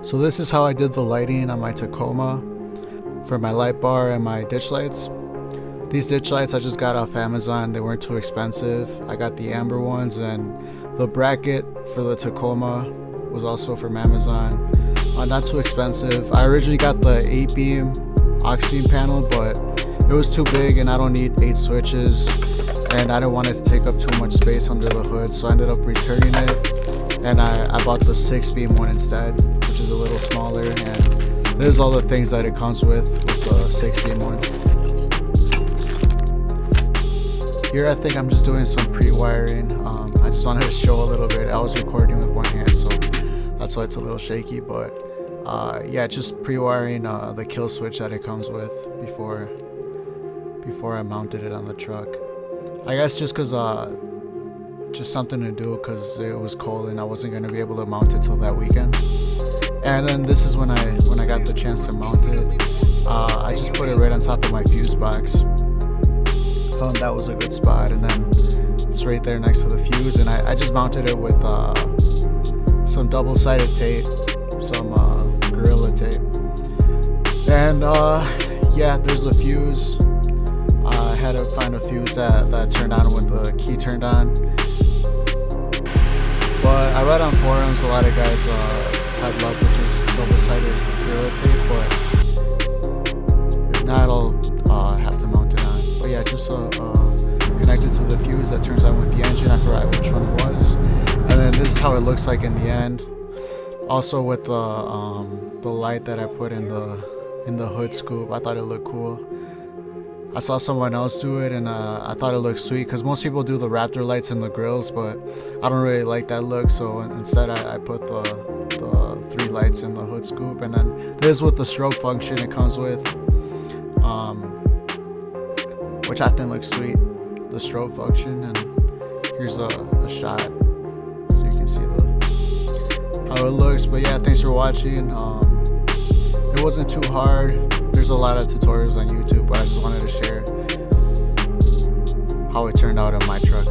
So this is how I did the lighting on my Tacoma for my light bar and my ditch lights. These ditch lights I just got off Amazon. They weren't too expensive. I got the amber ones, and the bracket for the Tacoma was also from Amazon. Not too expensive. I originally got the 8-beam Auxbeam panel, but it was too big and I don't need 8 switches, and I didn't want it to take up too much space under the hood, so I ended up returning it, and I bought the 6-beam one instead, which is a little smaller, and there's all the things that it comes with the 6-beam one. Here I think I'm just doing some pre-wiring. I just wanted to show a little bit. I was recording with one hand, so that's why it's a little shaky, but yeah, just pre-wiring the kill switch that it comes with before I mounted it on the truck. I guess just something to do, because it was cold and I wasn't going to be able to mount it till that weekend. And then this is when I got the chance to mount it. I just put it right on top of my fuse box. That was a good spot, and then it's right there next to the fuse, and I just mounted it with some double-sided tape, some Gorilla tape, and yeah, there's a fuse. I had to find a fuse that turned on when the key turned on, but I read on forums a lot of guys had luck with just double-sided Gorilla tape, but if not, I'll have to mount it on. But yeah, just connected to the fuse that turns on with the engine. I forgot which one it was, and then this is how it looks like in the end. Also with the light that I put in the hood scoop, I thought it looked cool. I saw someone else do it, and I thought it looked sweet, because most people do the Raptor lights in the grills, but I don't really like that look, so instead I put the 3 lights in the hood scoop. And then this is with the strobe function it comes with, which I think looks sweet, the strobe function. And here's a shot so you can see how it looks. But yeah, thanks for watching. It wasn't too hard. There's a lot of tutorials on YouTube, but I just wanted to share how it turned out on my truck.